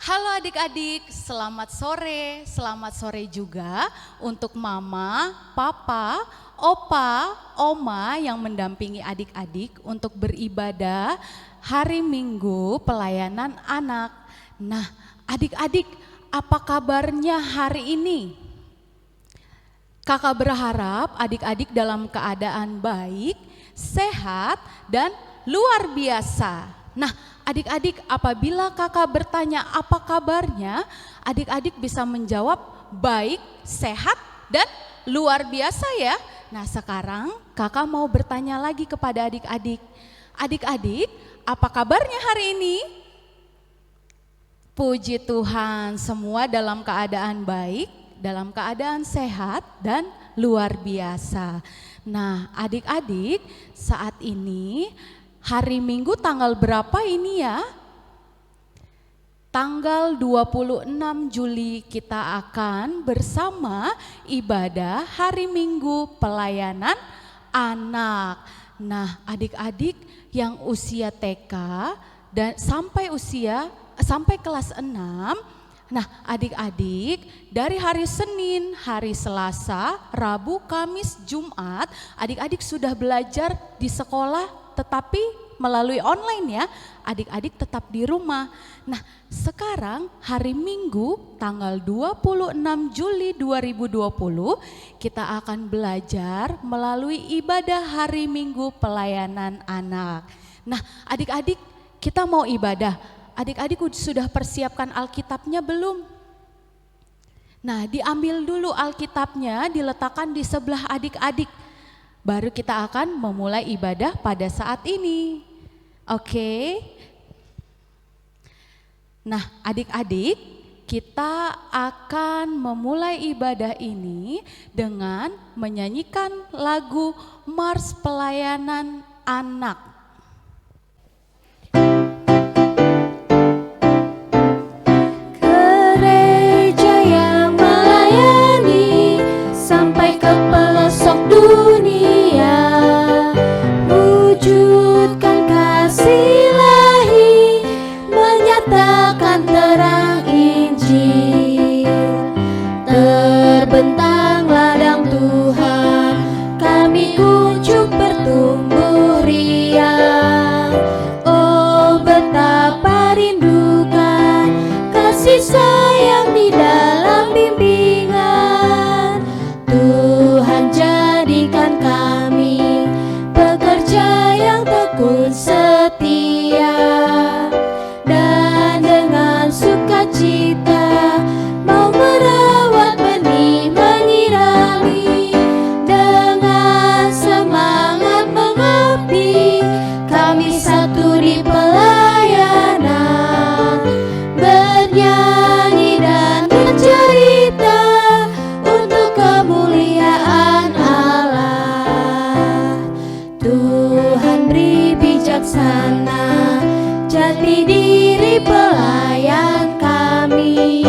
Halo adik-adik, selamat sore juga untuk mama, papa, opa, oma yang mendampingi adik-adik untuk beribadah hari Minggu pelayanan anak. Nah, adik-adik, apa kabarnya hari ini? Kakak berharap adik-adik dalam keadaan baik, sehat, dan luar biasa. Nah, adik-adik, apabila kakak bertanya apa kabarnya, adik-adik bisa menjawab baik, sehat, dan luar biasa ya. Nah, sekarang kakak mau bertanya lagi kepada adik-adik. Adik-adik, apa kabarnya hari ini? Puji Tuhan, semua dalam keadaan baik, dalam keadaan sehat, dan luar biasa. Nah, adik-adik, saat ini hari Minggu tanggal berapa ini ya? Tanggal 26 Juli kita akan bersama ibadah hari Minggu pelayanan anak. Nah, adik-adik yang usia TK dan sampai kelas 6. Nah, adik-adik, dari hari Senin, hari Selasa, Rabu, Kamis, Jumat, adik-adik sudah belajar di sekolah tetapi melalui online ya, adik-adik tetap di rumah. Nah, sekarang hari Minggu tanggal 26 Juli 2020 kita akan belajar melalui ibadah hari Minggu pelayanan anak. Nah, adik-adik, kita mau ibadah. Adik-adik sudah persiapkan Alkitabnya belum? Nah, diambil dulu Alkitabnya, diletakkan di sebelah adik-adik. Baru kita akan memulai ibadah pada saat ini. Oke. Nah, adik-adik, kita akan memulai ibadah ini dengan menyanyikan lagu Mars Pelayanan Anak. Gereja yang melayani sampai ke pelosok dunia, wujudkan kasih ilahi, menyatakan terang Injil. Terbentang ladang Tuhan, kami kunjung bertumbuh riang. Oh, betapa rindukan kasih sayang di dalam bimbingan. Tuhan, jadikan kami pekerja yang tekun setia, dan dengan sukacita mau merawat benih menyirami. Dengan semangat mengabdi, kami satu di pelayanan, bernyanyi dan bercerita untuk kemuliaan Allah. Tuhan beri bijaksana jati diri pelayan kami,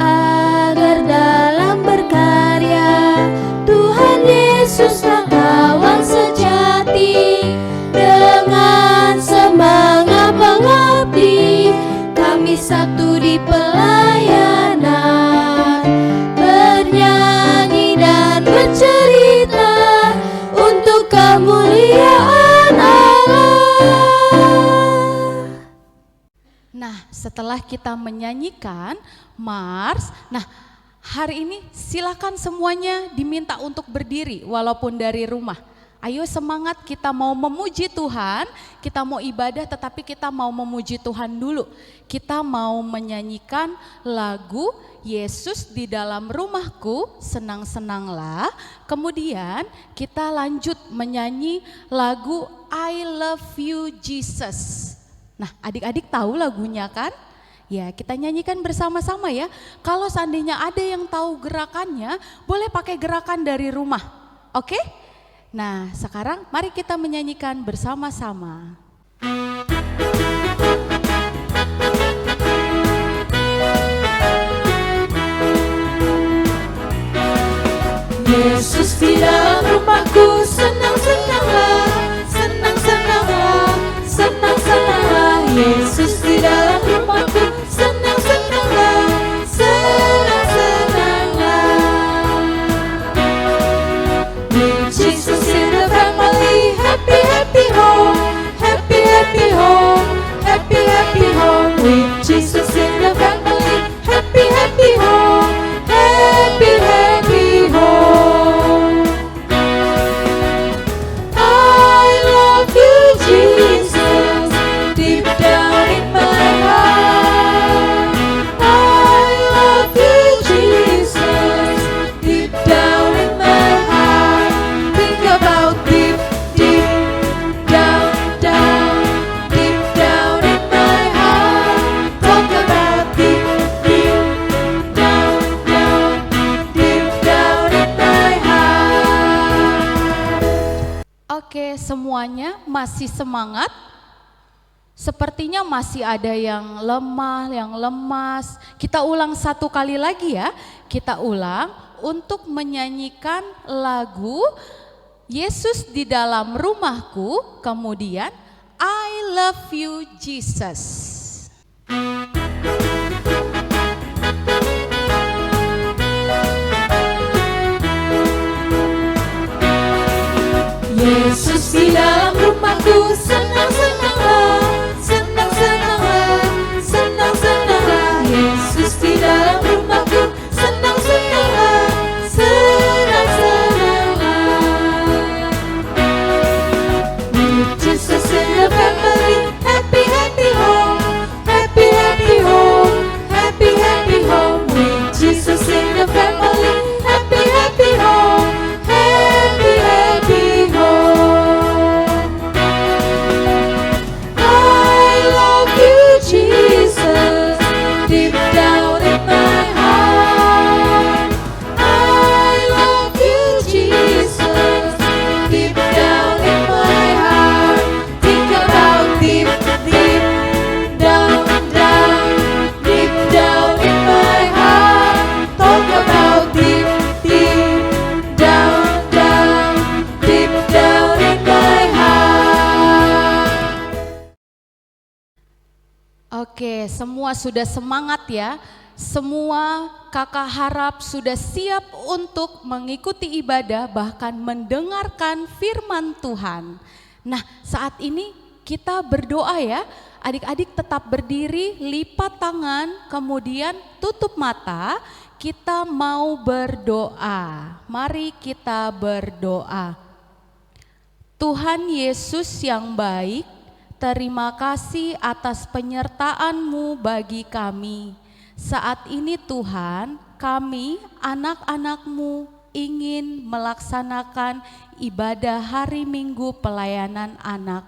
agar dalam berkarya Tuhan Yesuslah kawan sejati. Dengan semangat mengabdi, kami satu di pelayanan, bernyanyi dan bercerita untuk kemuliaan Allah. Nah, setelah kita menyanyikan Mars, nah hari ini silakan semuanya diminta untuk berdiri walaupun dari rumah. Ayo semangat, kita mau memuji Tuhan, kita mau ibadah tetapi kita mau memuji Tuhan dulu. Kita mau menyanyikan lagu Yesus di dalam rumahku, senang-senanglah. Kemudian kita lanjut menyanyi lagu I Love You Jesus. Nah, adik-adik tahu lagunya kan? Ya, kita nyanyikan bersama-sama ya. Kalau seandainya ada yang tahu gerakannya, boleh pakai gerakan dari rumah. Oke? Nah, sekarang mari kita menyanyikan bersama-sama. Yesus di dalam rumahku, senang-senanglah, senang-senanglah, senang-senanglah. Yesus di dalam rumahku, senang semuanya masih semangat? Sepertinya masih ada yang lemah, yang lemas. Kita ulang satu kali lagi ya. Kita ulang untuk menyanyikan lagu Yesus di dalam rumahku, kemudian I love you Jesus. Yesus di dalam rumahku, senang-senanglah, senang-senanglah, senang-senanglah. Yesus di dalam rumahku, senang-senanglah, senang-senanglah. With Jesus in the family, happy, happy home, happy, happy home, happy, happy home. With Jesus in the family, happy, happy home, happy, happy home. I love you, Jesus, deep down in my heart. I love you, Jesus, deep down in my heart. Think about deep, deep down, down, deep down in my heart. Talk about deep, deep down, down, deep down in my heart. Oke, semua sudah semangat ya. Semua kakak harap sudah siap untuk mengikuti ibadah, bahkan mendengarkan firman Tuhan. Nah, saat ini kita berdoa ya. Adik-adik tetap berdiri, lipat tangan, kemudian tutup mata. Kita mau berdoa. Mari kita berdoa. Tuhan Yesus yang baik, terima kasih atas penyertaan-Mu bagi kami. Saat ini Tuhan, kami anak-anak-Mu ingin melaksanakan ibadah hari Minggu pelayanan anak.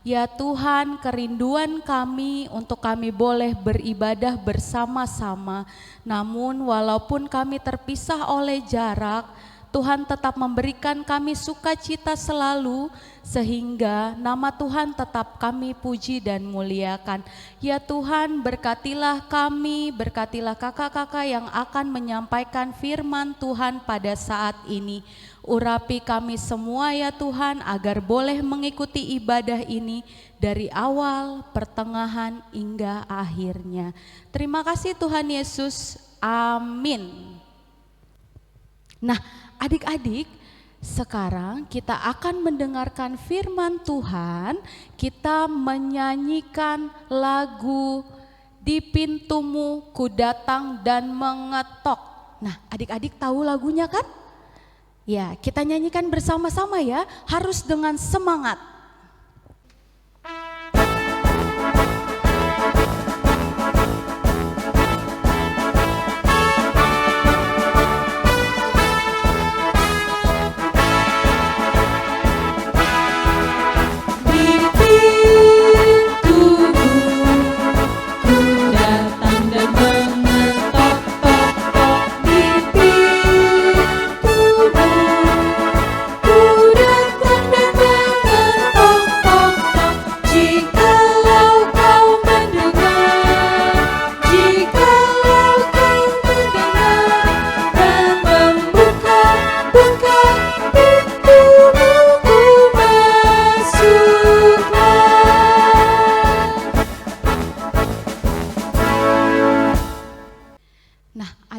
Ya Tuhan, kerinduan kami untuk kami boleh beribadah bersama-sama. Namun walaupun kami terpisah oleh jarak, Tuhan tetap memberikan kami sukacita selalu, sehingga nama Tuhan tetap kami puji dan muliakan. Ya Tuhan, berkatilah kami, berkatilah kakak-kakak yang akan menyampaikan firman Tuhan pada saat ini. Urapi kami semua ya Tuhan, agar boleh mengikuti ibadah ini dari awal, pertengahan, hingga akhirnya. Terima kasih Tuhan Yesus, amin. Nah, adik-adik, sekarang kita akan mendengarkan firman Tuhan. Kita menyanyikan lagu Di Pintumu Ku Datang dan Mengetok. Nah, adik-adik tahu lagunya kan? Ya, kita nyanyikan bersama-sama ya, harus dengan semangat.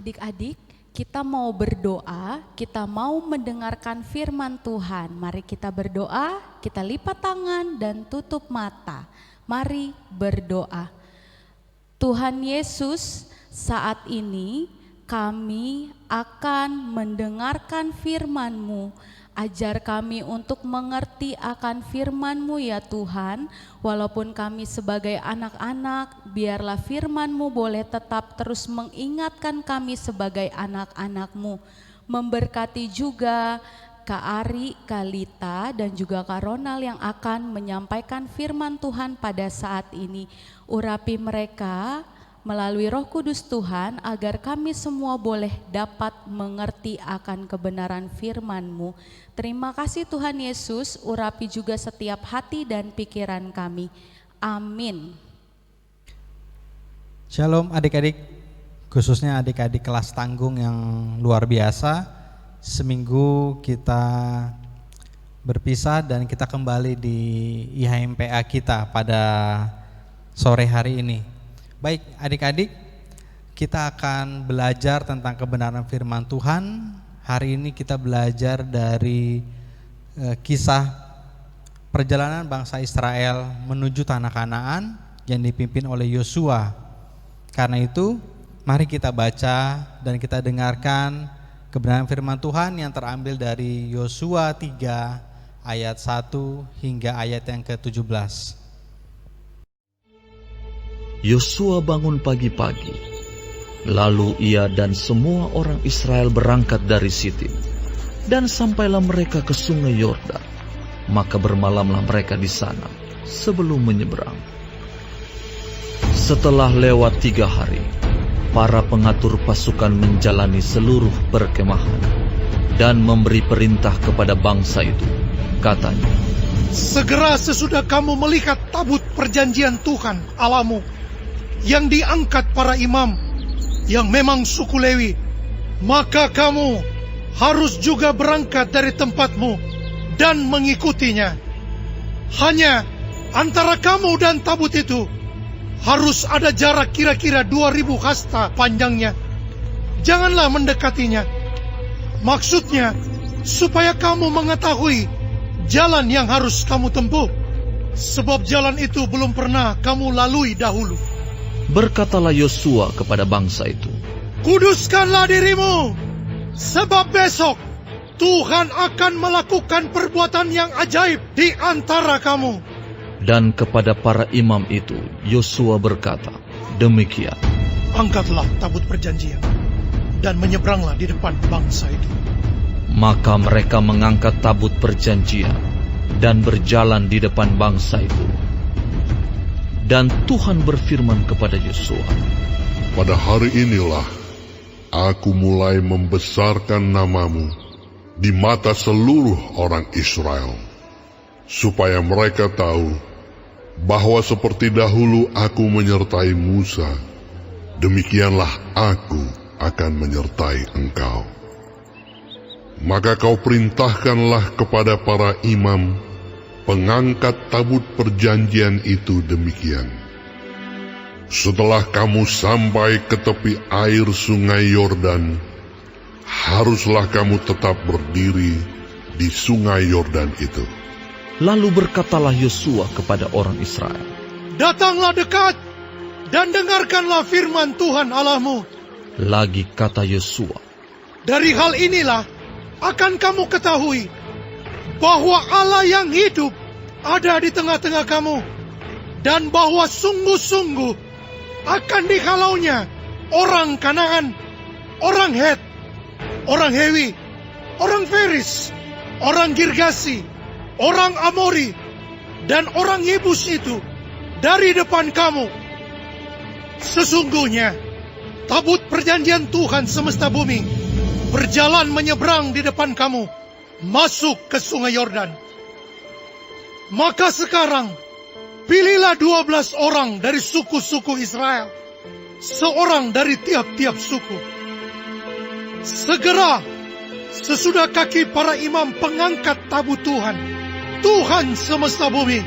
Adik-adik, kita mau berdoa, kita mau mendengarkan firman Tuhan. Mari kita berdoa, kita lipat tangan dan tutup mata. Mari berdoa. Tuhan Yesus, saat ini kami akan mendengarkan firman-Mu. Ajar kami untuk mengerti akan firman-Mu ya Tuhan. Walaupun kami sebagai anak-anak, biarlah firman-Mu boleh tetap terus mengingatkan kami sebagai anak-anak-Mu. Memberkati juga Kak Ari, Kak Lita, dan juga Kak Ronald yang akan menyampaikan firman Tuhan pada saat ini. Urapi mereka, melalui Roh Kudus Tuhan, agar kami semua boleh dapat mengerti akan kebenaran firman-Mu. Terima kasih Tuhan Yesus, urapi juga setiap hati dan pikiran kami. Amin. Shalom adik-adik, khususnya adik-adik kelas tanggung yang luar biasa. Seminggu kita berpisah dan kita kembali di IHMPA kita pada sore hari ini. Baik adik-adik, kita akan belajar tentang kebenaran firman Tuhan. Hari ini kita belajar dari kisah perjalanan bangsa Israel menuju tanah Kanaan yang dipimpin oleh Yosua. Karena itu, mari kita baca dan kita dengarkan kebenaran firman Tuhan yang terambil dari Yosua 3 ayat 1 hingga ayat yang ke-17. Yosua bangun pagi-pagi, lalu ia dan semua orang Israel berangkat dari Sitim, dan sampailah mereka ke sungai Yordan. Maka bermalamlah mereka di sana sebelum menyeberang. Setelah lewat 3 hari, para pengatur pasukan menjalani seluruh perkemahan dan memberi perintah kepada bangsa itu. Katanya, segera sesudah kamu melihat tabut perjanjian Tuhan Allahmu yang diangkat para imam yang memang suku Lewi, maka kamu harus juga berangkat dari tempatmu dan mengikutinya. Hanya antara kamu dan tabut itu harus ada jarak kira-kira 2000 hasta panjangnya. Janganlah mendekatinya. Maksudnya supaya kamu mengetahui jalan yang harus kamu tempuh, sebab jalan itu belum pernah kamu lalui dahulu. berkatalah Yosua kepada bangsa itu, kuduskanlah dirimu, sebab besok Tuhan akan melakukan perbuatan yang ajaib di antara kamu. Dan kepada para imam itu Yosua berkata, demikian. Angkatlah tabut perjanjian dan menyeberanglah di depan bangsa itu. Maka mereka mengangkat tabut perjanjian dan berjalan di depan bangsa itu. Dan Tuhan berfirman kepada Yosua, pada hari inilah aku mulai membesarkan namamu di mata seluruh orang Israel, supaya mereka tahu bahwa seperti dahulu aku menyertai Musa, demikianlah aku akan menyertai engkau. Maka kau perintahkanlah kepada para imam pengangkat tabut perjanjian itu demikian. Setelah kamu sampai ke tepi air sungai Yordan, haruslah kamu tetap berdiri di sungai Yordan itu. Lalu berkatalah Yosua kepada orang Israel, datanglah dekat dan dengarkanlah firman Tuhan Allahmu. Lagi kata Yosua, dari hal inilah akan kamu ketahui bahwa Allah yang hidup ada di tengah-tengah kamu, dan bahwa sungguh-sungguh akan dihalaunya orang Kanaan, orang Het, orang Hewi, orang Feris, orang Girgasi, orang Amori, dan orang Yebus itu dari depan kamu. Sesungguhnya tabut perjanjian Tuhan semesta bumi berjalan menyeberang di depan kamu, masuk ke sungai Yordan. Maka sekarang pilihlah 12 orang dari suku-suku Israel, seorang dari tiap-tiap suku. Segera sesudah kaki para imam pengangkat tabut Tuhan, Tuhan semesta bumi,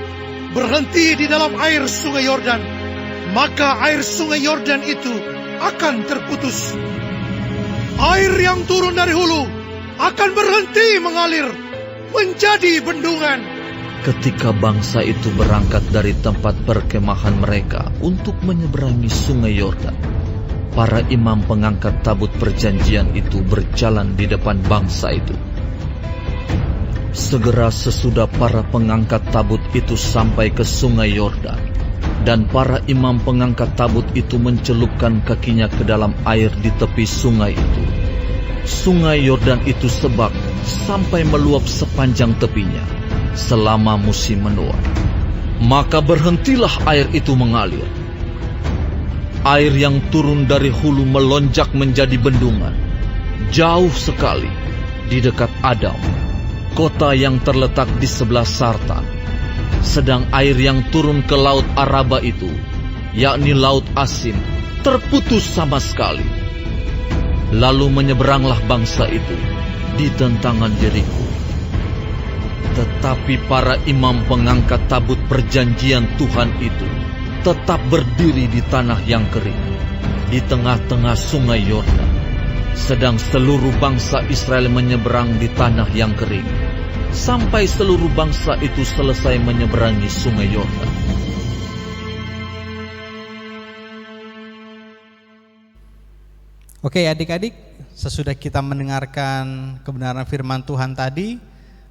berhenti di dalam air sungai Yordan, maka air sungai Yordan itu akan terputus. Air yang turun dari hulu akan berhenti mengalir menjadi bendungan. ketika bangsa itu berangkat dari tempat perkemahan mereka untuk menyeberangi sungai Yordan, para imam pengangkat tabut perjanjian itu berjalan di depan bangsa itu. Segera sesudah para pengangkat tabut itu sampai ke sungai Yordan, dan para imam pengangkat tabut itu mencelupkan kakinya ke dalam air di tepi sungai itu. Sungai Yordan itu sebak sampai meluap sepanjang tepinya selama musim menuai. Maka berhentilah air itu mengalir. air yang turun dari hulu melonjak menjadi bendungan, jauh sekali di dekat Adam, kota yang terletak di sebelah Sartan. Sedang air yang turun ke laut Araba itu, yakni laut asin, terputus sama sekali. Lalu menyeberanglah bangsa itu di tentangan Yeriko. Tetapi para imam pengangkat tabut perjanjian Tuhan itu tetap berdiri di tanah yang kering, di tengah-tengah sungai Yordan. Sedang seluruh bangsa Israel menyeberang di tanah yang kering, sampai seluruh bangsa itu selesai menyeberangi sungai Yordan. Oke adik-adik, sesudah kita mendengarkan kebenaran firman Tuhan tadi,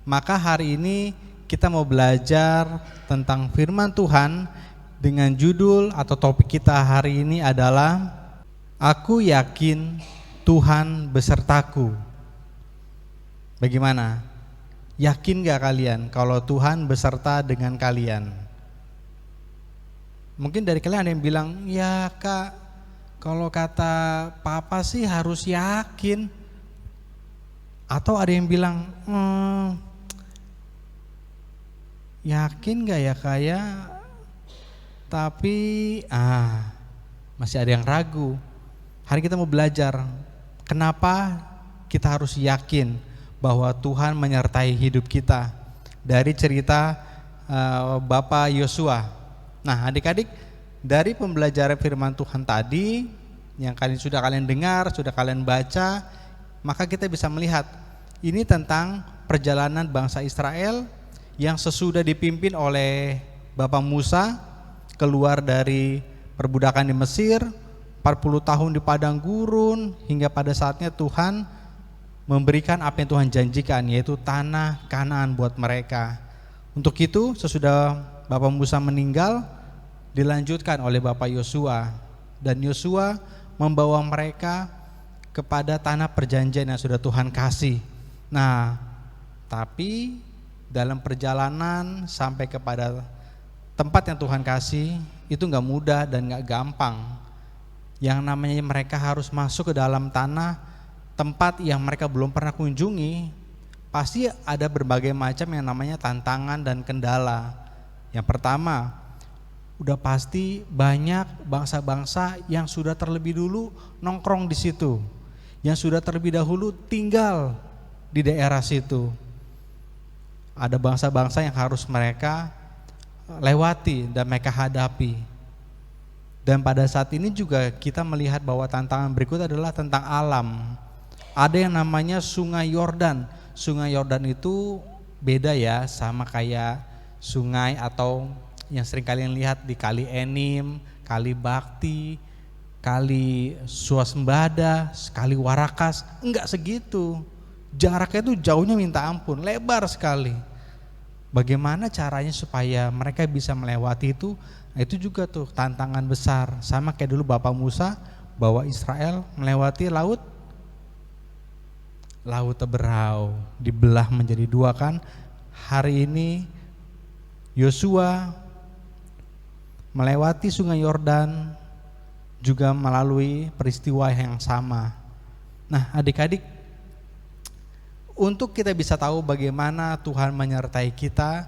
maka hari ini kita mau belajar tentang firman Tuhan dengan judul atau topik kita hari ini adalah Aku Yakin Tuhan Besertaku. Bagaimana? Yakin gak kalian kalau Tuhan beserta dengan kalian? Mungkin dari kalian ada yang bilang, ya kak, kalau kata papa sih harus yakin. Atau ada yang bilang, yakin gak ya kayak, tapi masih ada yang ragu. Hari kita mau belajar kenapa kita harus yakin bahwa Tuhan menyertai hidup kita dari cerita Bapak Yosua. Nah adik-adik, dari pembelajaran firman Tuhan tadi yang sudah kalian dengar, sudah kalian baca, maka kita bisa melihat ini tentang perjalanan bangsa Israel yang sesudah dipimpin oleh Bapak Musa keluar dari perbudakan di Mesir, 40 tahun di padang gurun, hingga pada saatnya Tuhan memberikan apa yang Tuhan janjikan, yaitu tanah Kanaan buat mereka. Untuk itu sesudah Bapak Musa meninggal, dilanjutkan oleh Bapak Yosua, dan Yosua membawa mereka kepada tanah perjanjian yang sudah Tuhan kasih. Nah, tapi dalam perjalanan sampai kepada tempat yang Tuhan kasih itu gak mudah dan gak gampang. Yang namanya mereka harus masuk ke dalam tanah tempat yang mereka belum pernah kunjungi, pasti ada berbagai macam yang namanya tantangan dan kendala. Yang pertama, udah pasti banyak bangsa-bangsa yang sudah terlebih dulu nongkrong di situ, yang sudah terlebih dahulu tinggal di daerah situ. Ada bangsa-bangsa yang harus mereka lewati dan mereka hadapi. Dan pada saat ini juga kita melihat bahwa tantangan berikut adalah tentang alam. Ada yang namanya sungai Yordan. Sungai Yordan itu beda ya sama kayak sungai atau yang sering kalian lihat di Kali Enim, Kali Bakti, Kali Swasembada, Kali Warakas. Enggak segitu. Jaraknya itu jauhnya minta ampun, lebar sekali. Bagaimana caranya supaya mereka bisa melewati itu? Nah, itu juga tuh tantangan besar. Sama kayak dulu Bapak Musa bawa Israel melewati laut Teberau, dibelah menjadi dua kan. Hari ini Yosua melewati sungai Yordan juga melalui peristiwa yang sama. Nah adik-adik, untuk kita bisa tahu bagaimana Tuhan menyertai kita,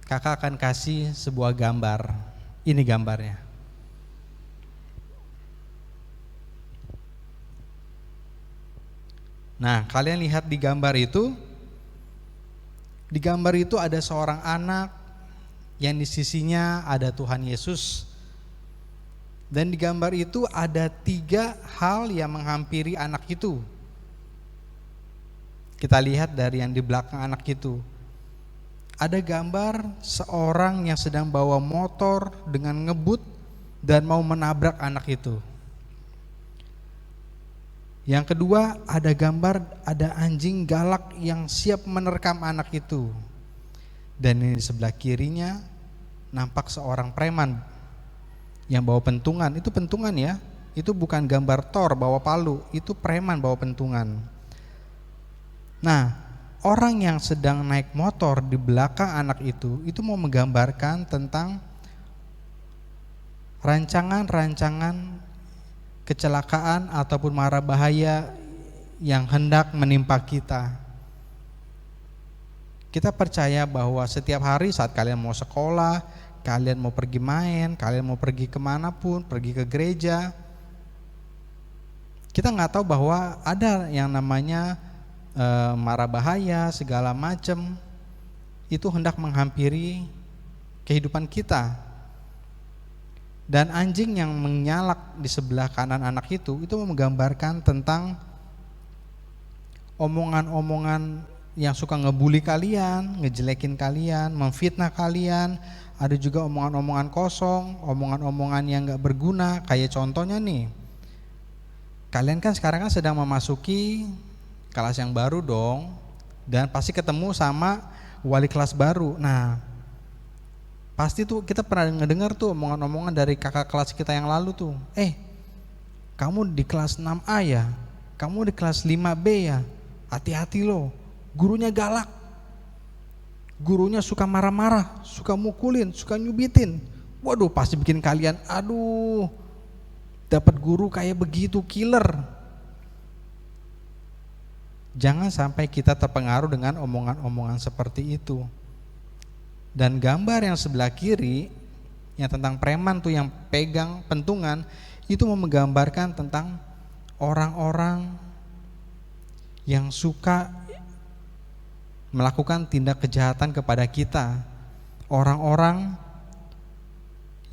kakak akan kasih sebuah gambar. Ini gambarnya. Nah, kalian lihat di gambar itu. Di gambar itu ada seorang anak yang di sisinya ada Tuhan Yesus. Dan di gambar itu ada 3 hal yang menghampiri anak itu. Kita lihat dari yang di belakang anak itu. Ada gambar seorang yang sedang bawa motor dengan ngebut dan mau menabrak anak itu. Yang kedua, ada gambar ada anjing galak yang siap menerkam anak itu. Dan ini di sebelah kirinya nampak seorang preman yang bawa pentungan. Itu pentungan ya, itu bukan gambar Thor bawa palu, itu preman bawa pentungan. Nah, orang yang sedang naik motor di belakang anak itu mau menggambarkan tentang rancangan-rancangan kecelakaan ataupun mara bahaya yang hendak menimpa kita. Kita percaya bahwa setiap hari saat kalian mau sekolah, kalian mau pergi main, kalian mau pergi kemanapun, pergi ke gereja, kita nggak tahu bahwa ada yang namanya mara bahaya segala macam itu hendak menghampiri kehidupan kita. Dan anjing yang menyalak di sebelah kanan anak itu menggambarkan tentang omongan-omongan yang suka ngebully kalian, ngejelekin kalian, memfitnah kalian. Ada juga omongan-omongan kosong, omongan-omongan yang gak berguna. Kayak contohnya nih, kalian kan sekarang kan sedang memasuki kelas yang baru dong, dan pasti ketemu sama wali kelas baru. Nah, pasti tuh kita pernah ngedengar tuh omongan-omongan dari kakak kelas kita yang lalu tuh. Kamu di kelas 6A ya, kamu di kelas 5B ya, hati-hati loh, gurunya galak, gurunya suka marah-marah, suka mukulin, suka nyubitin. Waduh, pasti bikin kalian, aduh, dapat guru kayak begitu, killer. Jangan sampai kita terpengaruh dengan omongan-omongan seperti itu. Dan gambar yang sebelah kiri yang tentang preman tuh yang pegang pentungan itu menggambarkan tentang orang-orang yang suka melakukan tindak kejahatan kepada kita. Orang-orang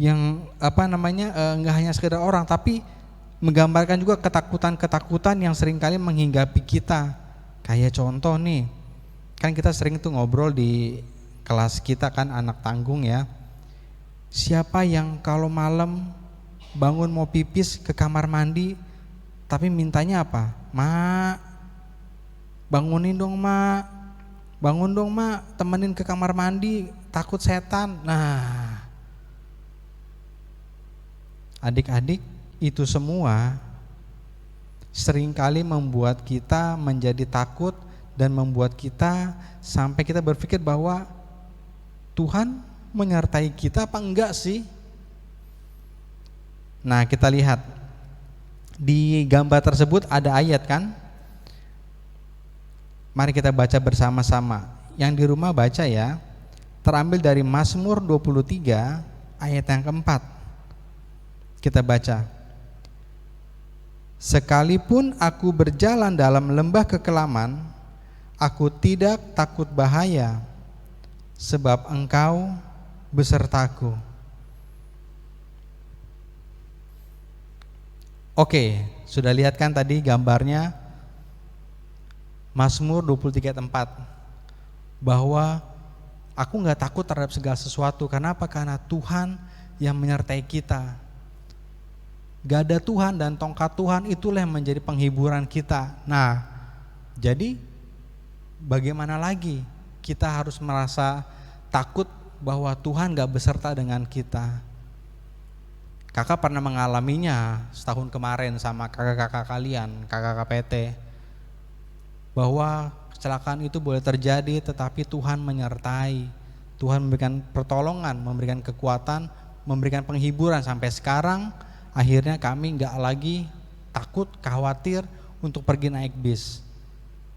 yang enggak hanya sekedar orang, tapi menggambarkan juga ketakutan-ketakutan yang seringkali menghinggapi kita. Kayak contoh nih, kan kita sering tuh ngobrol di kelas kita kan anak tanggung ya. Siapa yang kalau malam bangun mau pipis ke kamar mandi tapi mintanya apa? Mak, bangunin dong mak, bangun dong mak, temenin ke kamar mandi, takut setan. Nah, adik-adik, itu semua seringkali membuat kita menjadi takut dan membuat kita sampai kita berpikir bahwa Tuhan menyertai kita apa enggak sih? Nah, kita lihat di gambar tersebut ada ayat kan? Mari kita baca bersama-sama. Yang di rumah baca ya. Terambil dari Mazmur 23 ayat yang keempat. Kita baca. Sekalipun aku berjalan dalam lembah kekelaman, aku tidak takut bahaya, sebab Engkau besertaku. Oke, sudah lihat kan tadi gambarnya Mazmur 23:4 bahwa aku gak takut terhadap segala sesuatu. Kenapa? Karena Tuhan yang menyertai kita. Gak ada Tuhan dan tongkat Tuhan itulah yang menjadi penghiburan kita. Nah, jadi bagaimana lagi kita harus merasa takut bahwa Tuhan gak beserta dengan kita. Kakak pernah mengalaminya setahun kemarin sama kakak-kakak kalian, kakak PT, bahwa kecelakaan itu boleh terjadi tetapi Tuhan menyertai. Tuhan memberikan pertolongan, memberikan kekuatan, memberikan penghiburan. Sampai sekarang akhirnya kami gak lagi takut, khawatir untuk pergi naik bis,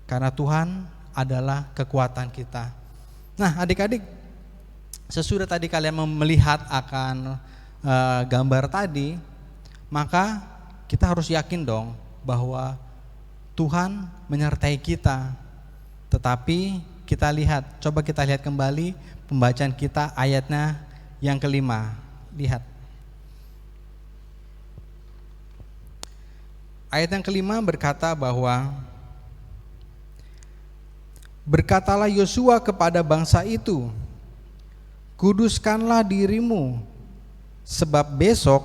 karena Tuhan adalah kekuatan kita. Nah, adik-adik, sesudah tadi kalian melihat akan gambar tadi, maka kita harus yakin dong bahwa Tuhan menyertai kita. Tetapi kita lihat, coba kita lihat kembali pembacaan kita ayatnya yang kelima. Lihat ayat yang kelima berkata bahwa berkatalah Yosua kepada bangsa itu, kuduskanlah dirimu, sebab besok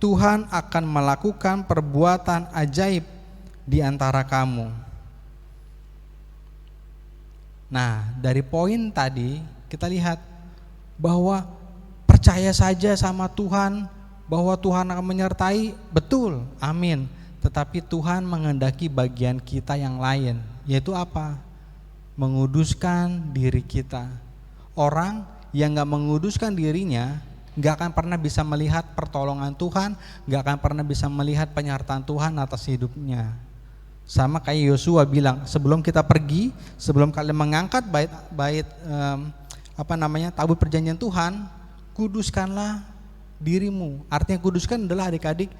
Tuhan akan melakukan perbuatan ajaib di antara kamu. Nah, dari poin tadi kita lihat bahwa percaya saja sama Tuhan, bahwa Tuhan akan menyertai, betul, amin. Tetapi Tuhan menghendaki bagian kita yang lain, yaitu apa? Menguduskan diri kita. Orang yang gak menguduskan dirinya, nggak akan pernah bisa melihat pertolongan Tuhan, nggak akan pernah bisa melihat penyertaan Tuhan atas hidupnya. Sama kayak Yosua bilang, sebelum kita pergi, sebelum kalian mengangkat bait tabut perjanjian Tuhan, kuduskanlah dirimu. Artinya kuduskan adalah adik-adik,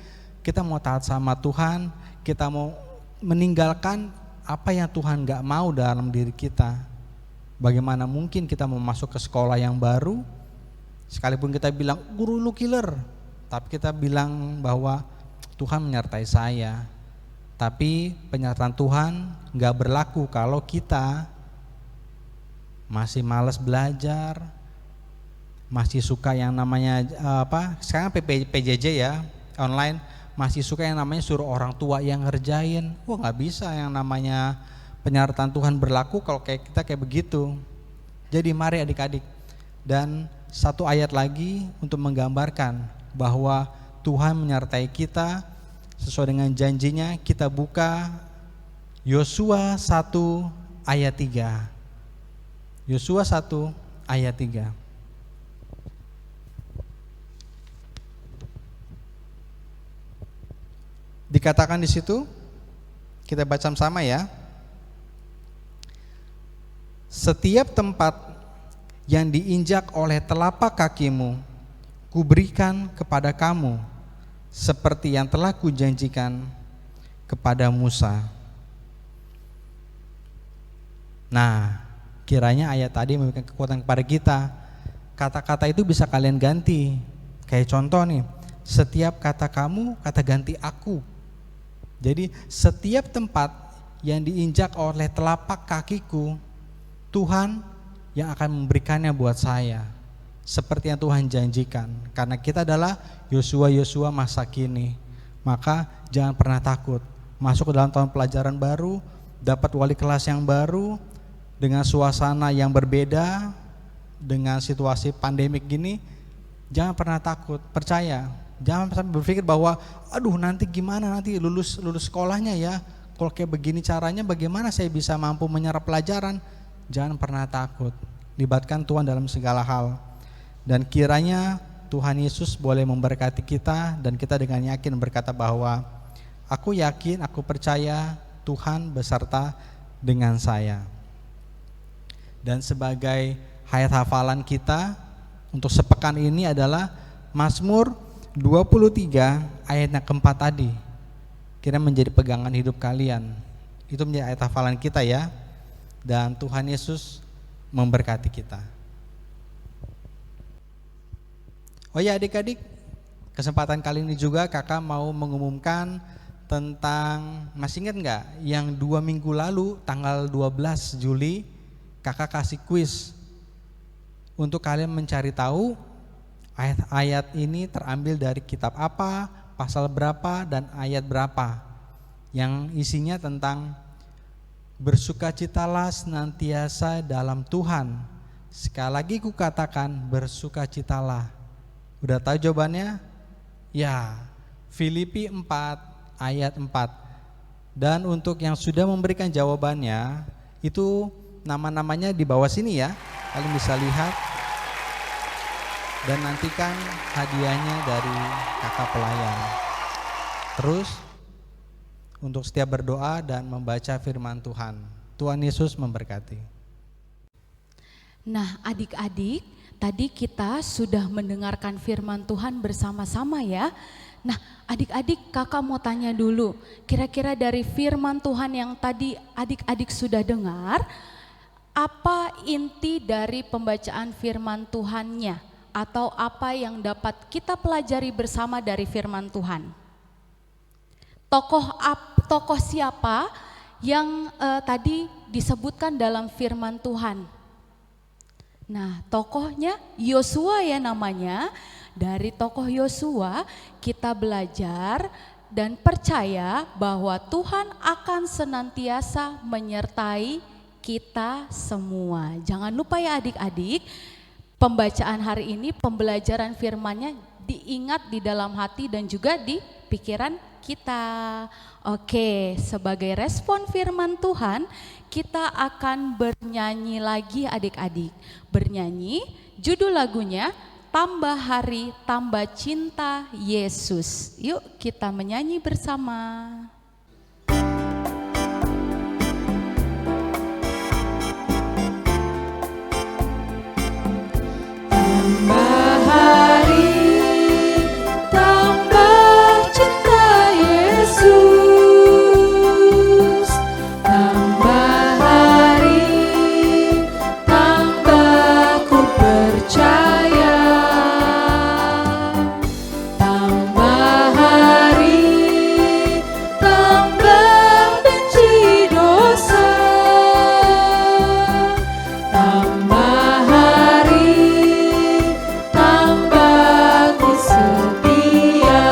kita mau taat sama Tuhan, kita mau meninggalkan apa yang Tuhan nggak mau dalam diri kita. Bagaimana mungkin kita mau masuk ke sekolah yang baru, sekalipun kita bilang guru lu killer, tapi kita bilang bahwa Tuhan menyertai saya. Tapi penyertaan Tuhan nggak berlaku kalau kita masih malas belajar, masih suka yang namanya sekarang PJJ ya online, masih suka yang namanya suruh orang tua yang ngerjain. Wah, nggak bisa yang namanya penyertaan Tuhan berlaku kalau kita kayak begitu. Jadi mari adik-adik, dan satu ayat lagi untuk menggambarkan bahwa Tuhan menyertai kita sesuai dengan janjinya. Kita buka Yosua 1 ayat 3. Yosua 1 ayat 3. Dikatakan di situ, kita baca sama ya. Setiap tempat yang diinjak oleh telapak kakimu, kuberikan kepada kamu, seperti yang telah kujanjikan kepada Musa. Nah, kiranya ayat tadi memberikan kekuatan kepada kita. Kata-kata itu bisa kalian ganti. Kayak contoh nih, setiap kata kamu, kata ganti aku. Jadi setiap tempat yang diinjak oleh telapak kakiku, Tuhan yang akan memberikannya buat saya, seperti yang Tuhan janjikan. Karena kita adalah Yosua masa kini, maka jangan pernah takut masuk ke dalam tahun pelajaran baru, dapat wali kelas yang baru, dengan suasana yang berbeda, dengan situasi pandemik gini. Jangan pernah takut, percaya. Jangan sampai berpikir bahwa aduh nanti gimana, nanti lulus sekolahnya ya, kalau kayak begini caranya bagaimana saya bisa mampu menyerap pelajaran. Jangan pernah takut, libatkan Tuhan dalam segala hal. Dan kiranya Tuhan Yesus boleh memberkati kita, dan kita dengan yakin berkata bahwa aku yakin, aku percaya Tuhan beserta dengan saya. Dan sebagai ayat hafalan kita untuk sepekan ini adalah Mazmur 23 ayat yang keempat tadi. Kira menjadi pegangan hidup kalian. Itu menjadi ayat hafalan kita ya. Dan Tuhan Yesus memberkati kita. Oh ya adik-adik, kesempatan kali ini juga kakak mau mengumumkan tentang, masih ingat gak yang 2 minggu lalu tanggal 12 Juli kakak kasih kuis untuk kalian mencari tahu ayat-ayat ini terambil dari kitab apa, pasal berapa, dan ayat berapa, yang isinya tentang bersukacitalah senantiasa dalam Tuhan. Sekali lagi kukatakan bersukacitalah. Udah tahu jawabannya? Ya, Filipi 4 ayat 4. Dan untuk yang sudah memberikan jawabannya, itu nama-namanya di bawah sini ya, kalian bisa lihat. Dan nantikan hadiahnya dari kakak pelayan. Terus untuk setiap berdoa dan membaca firman Tuhan. Tuhan Yesus memberkati. Nah adik-adik, tadi kita sudah mendengarkan firman Tuhan bersama-sama ya. Nah adik-adik, kakak mau tanya dulu, kira-kira dari firman Tuhan yang tadi adik-adik sudah dengar, apa inti dari pembacaan firman Tuhannya? Atau apa yang dapat kita pelajari bersama dari firman Tuhan? Tokoh siapa yang tadi disebutkan dalam firman Tuhan? Nah, tokohnya Yosua ya namanya. Dari tokoh Yosua kita belajar dan percaya bahwa Tuhan akan senantiasa menyertai kita semua. Jangan lupa ya adik-adik, pembacaan hari ini, pembelajaran firman-Nya diingat di dalam hati dan juga di pikiran kita. Oke, sebagai respon firman Tuhan, kita akan bernyanyi lagi adik-adik. Bernyanyi, judul lagunya tambah hari, tambah cinta Yesus. Yuk kita menyanyi bersama. Tambah hari, tambah cinta Yesus. Tambah hari, tambah ku percaya. Tambah hari, tambah benci dosa. Tambah hari, tambah ku setia.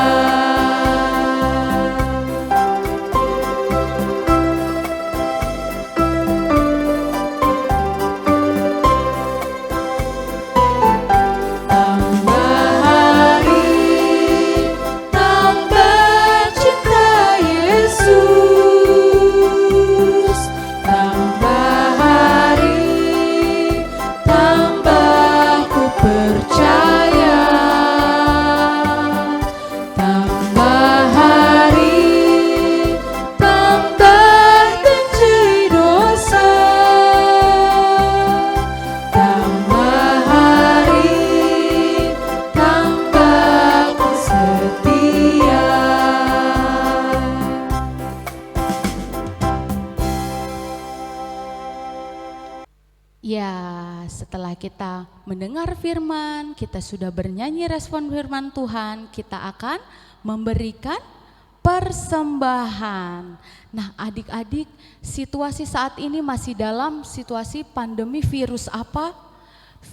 Tambah hari, tambah cinta Yesus. Tambah hari, tambah ku percaya. Tambah hari, tambah benci dosa. Tambah hari, tambah ku setia. Ya, setelah kita mendengar firman, kita sudah bernyanyi respon firman Tuhan, kita akan memberikan persembahan. Nah, adik-adik, situasi saat ini masih dalam situasi pandemi virus apa?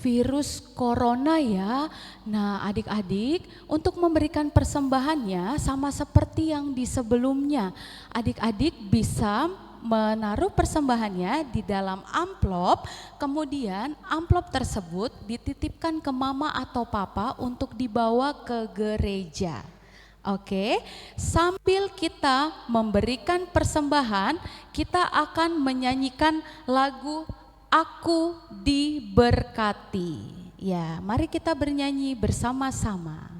Virus corona ya. Nah, adik-adik, untuk memberikan persembahannya sama seperti yang di sebelumnya. Adik-adik bisa menaruh persembahannya di dalam amplop, kemudian amplop tersebut dititipkan ke mama atau papa untuk dibawa ke gereja. Oke, sambil kita memberikan persembahan, kita akan menyanyikan lagu Aku Diberkati. Ya, mari kita bernyanyi bersama-sama.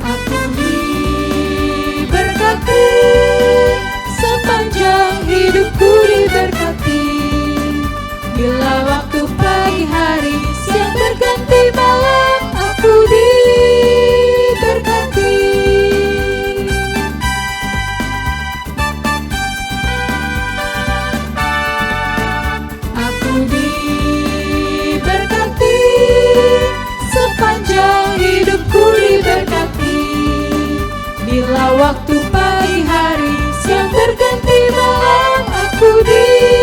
Aku diberkati, sepanjang hidupku diberkati. Bila waktu pagi hari, siang berganti malam, aku diberkati. Aku diberkati, sepanjang hidupku diberkati. Bila waktu pagi hari, siang berganti malam, aku diberkati.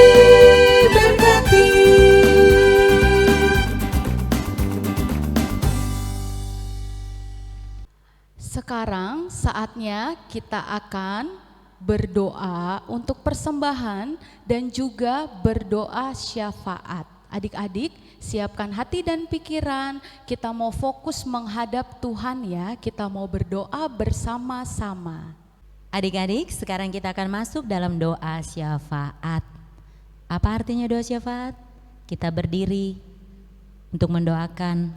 Sekarang saatnya kita akan berdoa untuk persembahan dan juga berdoa syafaat. Adik-adik, siapkan hati dan pikiran, kita mau fokus menghadap Tuhan ya, kita mau berdoa bersama-sama. Adik-adik, sekarang kita akan masuk dalam doa syafaat. Apa artinya doa syafaat? Kita berdiri untuk mendoakan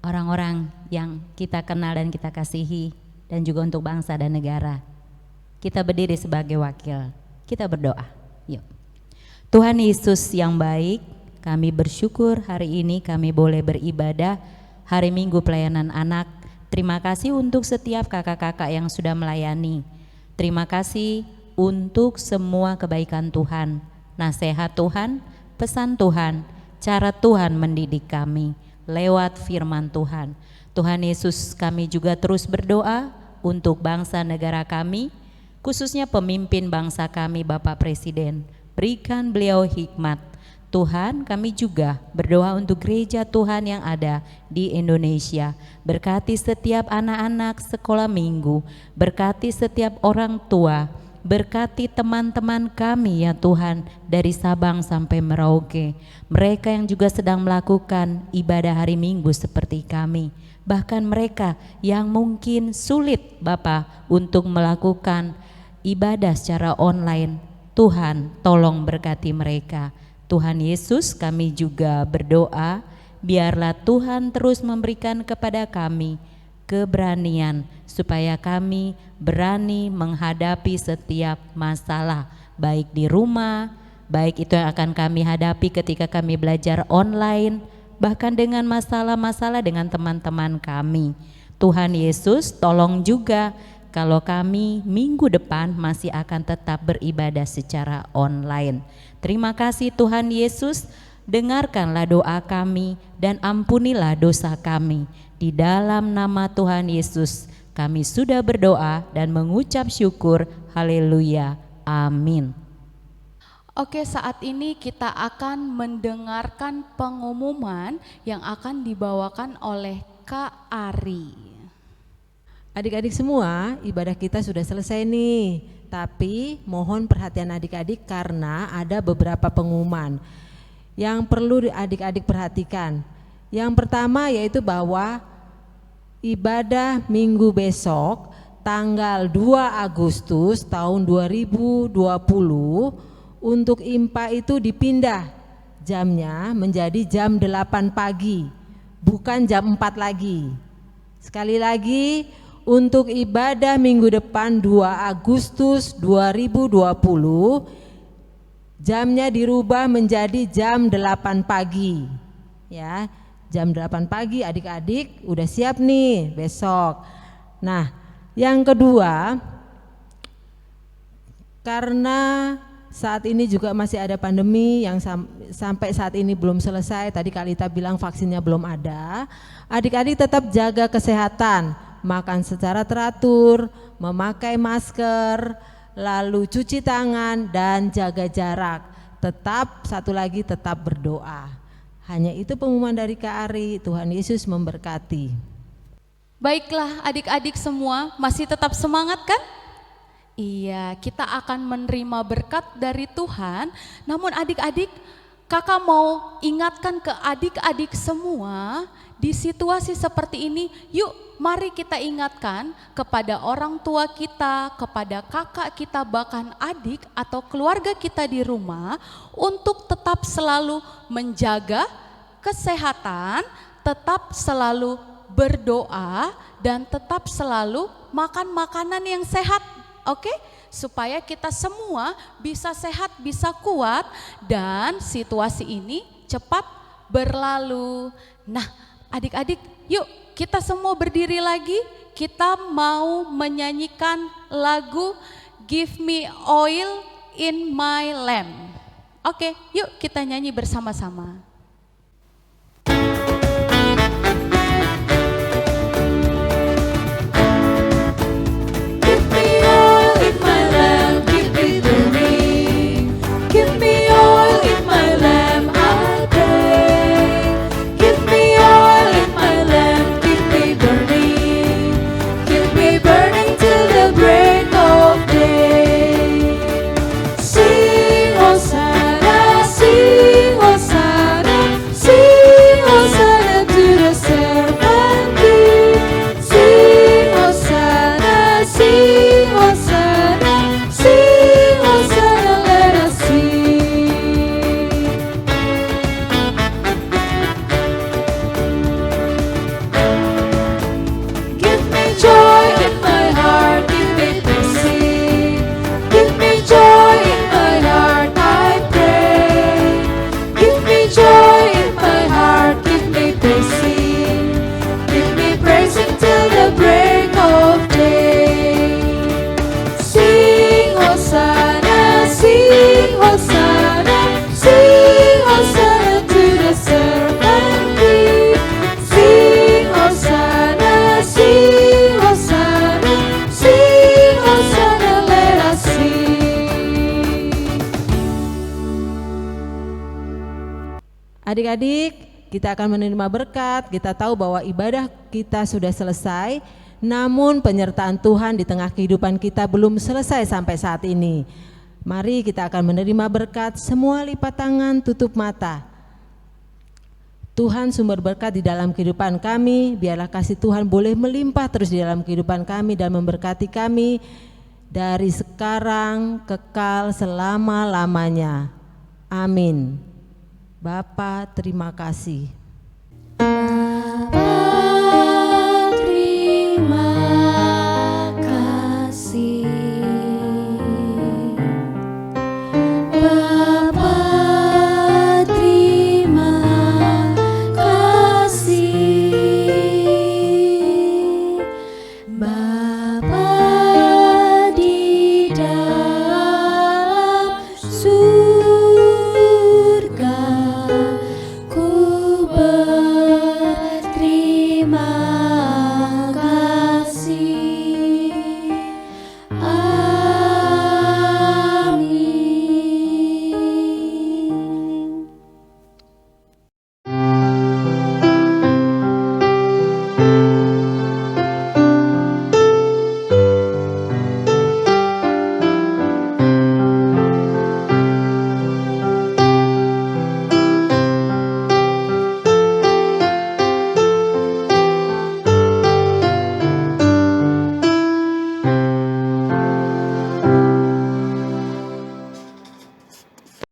orang-orang yang kita kenal dan kita kasihi, dan juga untuk bangsa dan negara. Kita berdiri sebagai wakil, kita berdoa. Yuk. Tuhan Yesus yang baik, kami bersyukur hari ini kami boleh beribadah hari Minggu pelayanan anak. Terima kasih untuk setiap kakak-kakak yang sudah melayani. Terima kasih untuk semua kebaikan Tuhan, nasihat Tuhan, pesan Tuhan, cara Tuhan mendidik kami lewat firman Tuhan. Tuhan Yesus, kami juga terus berdoa untuk bangsa negara kami, khususnya pemimpin bangsa kami Bapak Presiden. Berikan beliau hikmat. Tuhan, kami juga berdoa untuk gereja Tuhan yang ada di Indonesia. Berkati setiap anak-anak sekolah minggu, berkati setiap orang tua, Berkati teman-teman kami ya Tuhan, dari Sabang sampai Merauke. Mereka yang juga sedang melakukan ibadah hari Minggu seperti kami. Bahkan mereka yang mungkin sulit Bapa untuk melakukan ibadah secara online. Tuhan tolong berkati mereka. Tuhan Yesus, kami juga berdoa, biarlah Tuhan terus memberikan kepada kami keberanian supaya kami berani menghadapi setiap masalah, baik di rumah, baik itu yang akan kami hadapi ketika kami belajar online, bahkan dengan masalah-masalah dengan teman-teman kami. Tuhan Yesus, tolong juga kalau kami minggu depan masih akan tetap beribadah secara online. Terima kasih Tuhan Yesus, dengarkanlah doa kami dan ampunilah dosa kami. Di dalam nama Tuhan Yesus kami sudah berdoa dan mengucap syukur. Haleluya. Amin. Oke, saat ini kita akan mendengarkan pengumuman yang akan dibawakan oleh Kak Ari. Adik-adik semua, ibadah kita sudah selesai nih. Tapi mohon perhatian adik-adik karena ada beberapa pengumuman yang perlu adik-adik perhatikan. Yang pertama yaitu bahwa ibadah minggu besok tanggal 2 Agustus tahun 2020 untuk IMPA itu dipindah jamnya menjadi jam 8 pagi, bukan jam 4 lagi. Sekali lagi, untuk ibadah minggu depan 2 Agustus 2020 jamnya dirubah menjadi jam 8 pagi. Ya, jam 8 pagi adik-adik udah siap nih besok. Nah, yang kedua, karena saat ini juga masih ada pandemi yang sampai saat ini belum selesai. Tadi Kak Lita bilang vaksinnya belum ada. Adik-adik tetap jaga kesehatan, makan secara teratur, memakai masker, lalu cuci tangan dan jaga jarak. Tetap satu lagi, tetap berdoa. Hanya itu pengumuman dari Kak Ari. Tuhan Yesus memberkati. Baiklah adik-adik semua, masih tetap semangat kan? Iya, kita akan menerima berkat dari Tuhan. Namun adik-adik, kakak mau ingatkan ke adik-adik semua, di situasi seperti ini, yuk mari kita ingatkan kepada orang tua kita, kepada kakak kita, bahkan adik atau keluarga kita di rumah untuk tetap selalu menjaga kesehatan, tetap selalu berdoa, dan tetap selalu makan makanan yang sehat. Oke, supaya kita semua bisa sehat, bisa kuat, dan situasi ini cepat berlalu. Nah, adik-adik, yuk kita semua berdiri lagi. Kita mau menyanyikan lagu Give Me Oil in My Lamp. Oke, yuk kita nyanyi bersama-sama. Adik-adik, kita akan menerima berkat. Kita tahu bahwa ibadah kita sudah selesai. namun penyertaan Tuhan di tengah kehidupan kita belum selesai sampai saat ini. Mari kita akan menerima berkat, semua lipat tangan, tutup mata. Tuhan sumber berkat di dalam kehidupan kami, biarlah kasih Tuhan boleh melimpah terus di dalam kehidupan kami dan memberkati kami dari sekarang kekal selama-lamanya. Amin. Bapa, terima kasih.